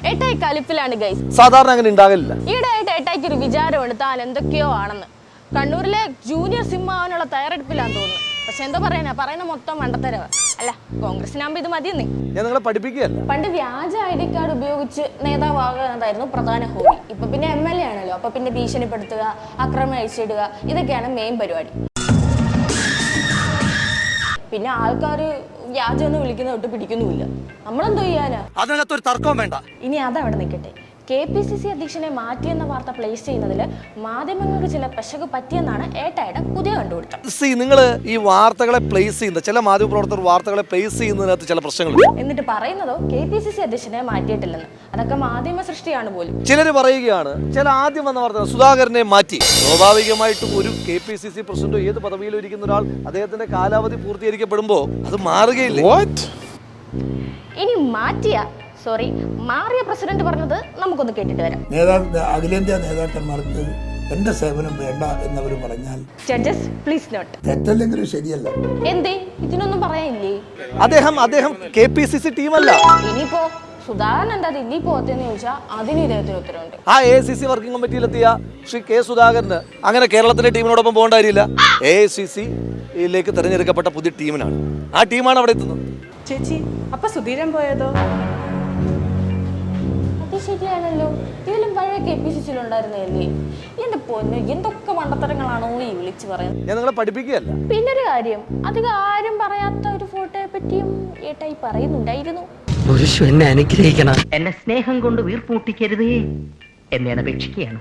ഏട്ടായി കലിപ്പിലാണ് guys. സാധാരണ അങ്ങനെ ഉണ്ടാകില്ല. ഈയിടെയായിട്ട് ഏട്ടായിക്ക് ഒരു വിചാരമുണ്ട് താൻ എന്തൊക്കെയോ ആണെന്ന്. കണ്ണൂരിലെ ജൂനിയർ സിംഹ ആവാനുള്ള തയ്യാറെടുപ്പിലാന്ന് തോന്നുന്നു. പക്ഷെ എന്താ പറയാനാ, പറയുന്ന മൊത്തം മണ്ടത്തരവ. അല്ല, കോൺഗ്രസിനാകുമ്പോ ഇത് മതിയെന്നേ. ഞാൻ നിങ്ങളെ പഠിപ്പിക്കുകയല്ല. പണ്ട് വ്യാജ ID കാർഡ് ഉപയോഗിച്ച് നേതാവാകുന്നതായിരുന്നു പ്രധാന ഹോബി. ഇപ്പൊ പിന്നെ MLA ആണല്ലോ. അപ്പൊ പിന്നെ ഭീഷണിപ്പെടുത്തുക, അക്രമം അഴിച്ചിടുക, ഇതൊക്കെയാണ് മെയിൻ പരിപാടി. പിന്നെ ആൾക്കാർ വ്യാജം എന്ന് വിളിക്കുന്ന തൊട്ട് പിടിക്കുന്നുമില്ല. നമ്മളെന്തോ ചെയ്യാനാ? അതിനകത്തൊരു തർക്കവും വേണ്ട. ഇനി അതവിടെ നിൽക്കട്ടെ. KPCC അധ്യക്ഷനെ മാറ്റിയെന്ന വാർത്ത പ്ലേസ് ചെയ്യുന്നതിൽ മാധ്യമങ്ങൾക്ക് ചില പെശക് പറ്റിയെന്നാണ് ഏട്ടായുടെ പുതിയ കണ്ടുപിടുത്തം. നിങ്ങൾ ഈ വാർത്തകളെ പ്ലേസ് ചെയ്യുന്ന ചില മാധ്യമപ്രവർത്തകർ വാർത്തകളെ പ്ലേസ് ചെയ്യുന്നതിനകത്ത് ചില പ്രശ്നങ്ങളുണ്ട്. എന്നിട്ട് പറയുന്നതോ KPCC അധ്യക്ഷനെ മാറ്റിയിട്ടില്ലെന്ന്. അതൊക്കെ മാധ്യമ സൃഷ്ടിയാണ് പോലും. ചിലർ പറയുകയാണ് ചില ആദ്യം വന്ന വാർത്ത സുധാകരനെ മാറ്റി. സ്വാഭാവികമായിട്ടും ഒരു KPCC പ്രസിഡന്റ് ഏത് പദവിയിലും ഇരിക്കുന്ന ഒരാൾ അദ്ദേഹത്തിന്റെ കാലാവധി പൂർത്തീകരിക്കപ്പെടുമ്പോൾ അത് മാറുകയില്ല. ഇനി മാറിയ പ്രസിഡന്റ് പറഞ്ഞത് നമുക്കൊന്ന് കേട്ടിട്ട് വരാം. അഖിലേന്ത്യാ നേതാക്കന്മാർക്ക് എന്റെ സേവനം വേണ്ട എന്നവർ പറഞ്ഞാൽ ജഡ്ജസ് പ്ലീസ് നോട്ട്. തെറ്റല്ലെങ്കിലും ശരിയല്ല. എന്തേ ഇതിനൊന്നും പറയാനില്ലേ? അദ്ദേഹം KPCC ടീമല്ല. ഇനിയിപ്പോ സുധാകരൻ എന്താ ദില്ലി പോകത്തെന്ന് ചോദിച്ചാൽ അതിന് ഇദ്ദേഹത്തിന് ഉത്തരവുണ്ട്. ആ AICC വർക്കിംഗ് കമ്മിറ്റിയിലെത്തിയ ശ്രീ K സുധാകരന് അങ്ങനെ കേരളത്തിലെ ടീമിനോടൊപ്പം പോകേണ്ട കാര്യമില്ല. AICC-യിലേക്ക് തെരഞ്ഞെടുക്കപ്പെട്ട പുതിയ ടീമിനാണ്. ആ ടീമാണ് അവിടെ എത്തുന്നത്. ചേച്ചി, അപ്പൊ സുധീരൻ പോയതോ? അത് ശരിയാണല്ലോ. ഇതിലും പഴയ KPCC-യിലുണ്ടായിരുന്നല്ലേ. എന്റെ പൊന്നു, എന്തൊക്കെ മണ്ടത്തരങ്ങളാണോ ഈ വിളിച്ചു പറയുന്നത്. ഞാൻ നിങ്ങളെ പഠിപ്പിക്കുകയല്ല. പിന്നൊരു കാര്യം, അധികം ആരും പറയാത്ത ഒരു ഫോട്ടോയെ പറ്റിയും ഏട്ടായി പറയുന്നുണ്ടായിരുന്നു. പുരുഷ എന്നെ അനുഗ്രഹിക്കണം, എന്നെ സ്നേഹം കൊണ്ട് വീർപ്പൂട്ടിക്കരുതേ എന്ന് ഞാൻ അപേക്ഷിക്കുകയാണ്.